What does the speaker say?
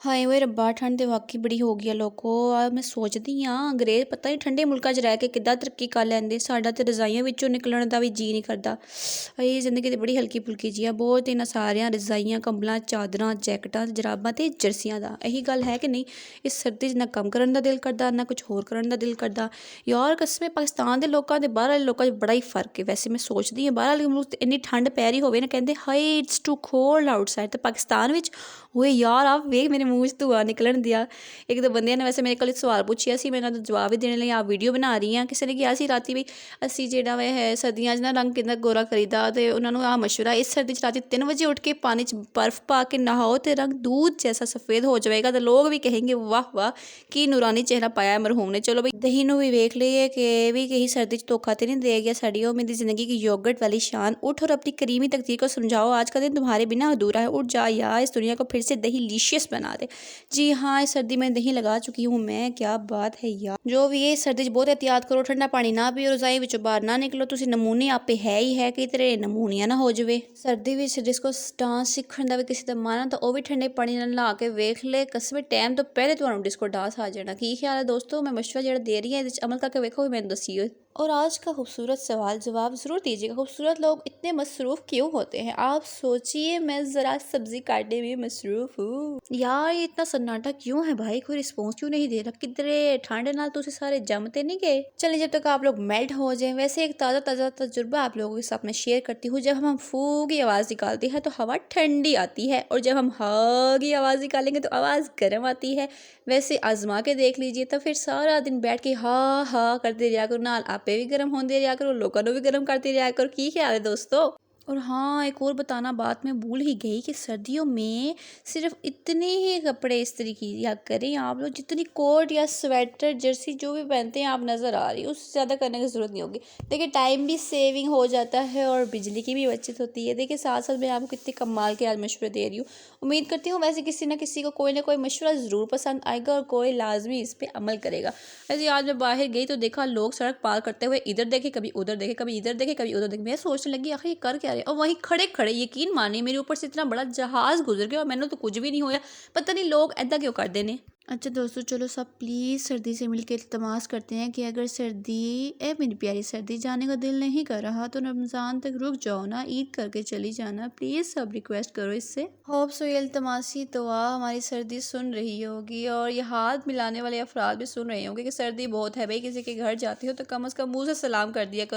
ਹਾਏ ਓਏ ਰੱਬਾ ਠੰਡ ਤੇ ਵਾਕਈ ਬੜੀ ਹੋ ਗਈ ਆ ਲੋਕੋ। ਆ ਮੈਂ ਸੋਚਦੀ ਆ ਅੰਗਰੇਜ਼ ਪਤਾ ਨਹੀਂ ਠੰਡੇ ਮੁਲਕਾਂ 'ਚ ਰਹਿ ਕੇ ਕਿੱਦਾਂ ਤਰੱਕੀ ਕਰ ਲੈਂਦੇ। ਸਾਡਾ ਤੇ ਰਜ਼ਾਈਆਂ ਵਿੱਚੋਂ ਨਿਕਲਣ ਦਾ ਵੀ ਜੀਅ ਨਹੀਂ ਕਰਦਾ। ਇਹ ਜ਼ਿੰਦਗੀ ਤੇ ਬੜੀ ਹਲਕੀ ਫੁਲਕੀ ਜੀ ਆ। ਬਹੁਤ ਇਹਨਾਂ ਸਾਰਿਆਂ ਰਜ਼ਾਈਆਂ, ਕੰਬਲਾਂ, ਚਾਦਰਾਂ, ਜੈਕਟਾਂ, ਜਰਾਬਾਂ ਤੇ ਜਰਸੀਆਂ ਦਾ ਇਹੀ ਗੱਲ ਹੈ ਕਿ ਨਹੀਂ। ਇਸ ਸਰਦੀ 'ਚ ਨਾ ਕੰਮ ਕਰਨ ਦਾ ਦਿਲ ਕਰਦਾ, ਨਾ ਕੁਛ ਹੋਰ ਕਰਨ ਦਾ ਦਿਲ ਕਰਦਾ। ਯਾਰ ਕਸਮੇ ਪਾਕਿਸਤਾਨ ਦੇ ਲੋਕਾਂ ਤੇ ਬਾਹਰ ਵਾਲੇ ਲੋਕਾਂ 'ਚ ਬੜਾ ਹੀ ਫਰਕ ਹੈ। ਵੈਸੇ ਮੈਂ ਸੋਚਦੀ ਹਾਂ ਬਾਹਰ ਵਾਲੇ ਮੁਲਕ 'ਚ ਇੰਨੀ ਠੰਡ ਪੈ ਰਹੀ ਹੋਵੇ ਨਾ, ਕਹਿੰਦੇ ਹਾਏ ਇਟਸ ਟੂ ਕੋਲਡ ਆਊਟਸਾਈਡ, ਤੇ ਪਾਕਿਸਤਾਨ ਵਿੱਚ ਓਏ ਯਾਰ ਆ ਵੇਖ ਮੇਰੇ ਮੂੰਹ 'ਚ ਧੂੰਆਂ ਨਿਕਲਣ ਦਿਆ। ਇੱਕ ਦੋ ਬੰਦਿਆਂ ਨੇ ਵੈਸੇ ਮੇਰੇ ਕੋਲ ਸਵਾਲ ਪੁੱਛਿਆ ਸੀ, ਮੈਂ ਇਹਨਾਂ ਦਾ ਜਵਾਬ ਵੀ ਦੇਣ ਲਈ ਆਹ ਵੀਡੀਓ ਬਣਾ ਰਹੀ ਹਾਂ। ਕਿਸੇ ਨੇ ਕਿਹਾ ਸੀ ਰਾਤੀ ਵੀ ਅਸੀਂ ਜਿਹੜਾ ਵਾ ਹੈ ਸਰਦੀਆਂ 'ਚ ਨਾ ਰੰਗ ਕਿੰਨਾ ਗੋਰਾ ਕਰੀਦਾ, ਅਤੇ ਉਹਨਾਂ ਨੂੰ ਆਹ ਮਸ਼ਵਰਾ ਇਸ ਸਰਦੀ 'ਚ ਰਾਤੀ 3 ਵਜੇ ਉੱਠ ਕੇ ਪਾਣੀ 'ਚ ਬਰਫ਼ ਪਾ ਕੇ ਨਹਾਓ ਤੇ ਰੰਗ दूध जैसा सफ़ेद हो जाएगा। तो लोग भी कहेंगे वाह वाह की नूरानी चेहरा पाया मरहूम ने। चलो भाई दही ਨੂੰ ਵੀ ਵੇਖ ਲਈਏ कि भी कहीं सर्दी 'ਚ धोखा तो नहीं दे गया साड़ी वो मेरी ज़िंदगी की योगर्ट वाली शान। उठ और अपनी करीमी तकदीर को समझाओ, आज का दिन तुम्हारे बिना अधूरा है। उठ जा यार, इस दुनिया को फिर से दही लीशियस बना दे। जी हाँ, इस सर्दी में दही लगा चुकी हूँ मैं। क्या बात है यार। जो भी है सर्दी 'ਚ बहुत एहतियात करो, ठंडा पानी ना पीओ, रज़ाई ਵਿੱਚੋਂ ਬਾਹਰ ਨਾ ਨਿਕਲੋ। ਤੁਸੀਂ ਨਮੂਨੇ ਆਪੇ ਹੈ ਹੀ ਹੈ, ਕਿਤੇ ਨਮੂਨੀਆ ਨਾ ਹੋ ਜਾਵੇ। ਸਰਦੀ ਵਿੱਚ ਡਿਸਕੋ ਡਾਂਸ ਸਿੱਖਣ ਦਾ ਵੀ ਕਿਸੇ ਦਾ ਮਨ ਤਾਂ ਉਹ ਵੀ ਠੰਡੇ ਪਾਣੀ ਨਾਲ ਨਹਾ ਕੇ ਵੇਖ ਲੈ। ਕਸਮੇ ਟਾਈਮ ਤੋਂ ਪਹਿਲੇ ਤੁਹਾਨੂੰ डिस्को डांस आ जाना। की ख्याल है दोस्तों? मैं मशवरा जो दे रही है इस अमल करके वेखो, मैंने दसियो। और आज का खूबसूरत सवाल जवाब ज़रूर दीजिएगा। खूबसूरत लोग इतने मसरूफ़ क्यों होते हैं? आप सोचिए, मैं ज़रा सब्ज़ी काटने में मसरूफ़ हूँ। यार ये इतना सन्नाटा क्यों है भाई? कोई रिस्पॉन्स क्यों नहीं दे रहा? किधरे ठंड नाल तुसी सारे जमते नहीं गए? चलिए जब तक आप लोग मेल्ट हो जाएं, वैसे एक ताज़ा तजुर्बा आप लोगों के साथ मैं शेयर करती हूँ। जब हम फू की आवाज़ निकालते हैं तो हवा ठंडी आती है, और जब हम हा की आवाज़ निकालेंगे तो आवाज़ गर्म आती है। वैसे आजमा के देख लीजिए, तो फिर सारा दिन बैठ के हा हा करते रहा करो, नाल आपे भी गर्म होंदे रहा करो, लोगों को भी गर्म करते रहा करो। की ख्याल है दोस्तों? और हाँ, एक और बताना बात मैं भूल ही गई कि सर्दियों में सिर्फ इतने ही कपड़े इस्त्री किया करें आप लोग जितनी कोट या स्वेटर जर्सी जो भी पहनते हैं आप नज़र आ रही है, उससे ज़्यादा करने की ज़रूरत नहीं होगी। देखिए टाइम भी सेविंग हो जाता है और बिजली की भी बचत होती है। देखिए साथ साथ मैं आपको कितने कमाल के आज मशवरे दे रही हूँ। उम्मीद करती हूँ वैसे किसी न किसी को कोई ना कोई मशवरा ज़रूर पसंद आएगा और कोई लाजमी इस पर अमल करेगा। वैसे आज मैं बाहर गई तो देखा लोग सड़क पार करते हुए इधर देखे, कभी उधर देखे, कभी इधर देखे, कभी उधर देखे। मैं सोचने लगी आखिर ये कर क्या रहे, और वहीं खड़े खड़े यकीन मानिए मेरे ऊपर से इतना बड़ा जहाज गुजर गया और मैंने तो कुछ भी नहीं होया। पता नहीं लोग ऐसा क्यों कर देने। अच्छा दोस्तों चलो सब प्लीज़ सर्दी से मिलकर इल्तमास करते हैं कि अगर मेरी प्यारी सर्दी जाने का दिल नहीं कर रहा तो रमज़ान तक रुक जाओ ना, ईद करके चली जाना। प्लीज़ सब रिक्वेस्ट करो इससे। होप सो ये इल्तमासी दुआ हमारी सर्दी सुन रही होगी, और ये हाथ मिलाने वाले अफराद भी सुन रहे होंगे कि सर्दी बहुत है भाई, किसी के घर जाती हो तो कम अज़ कम मुँह से सलाम कर दिया करो।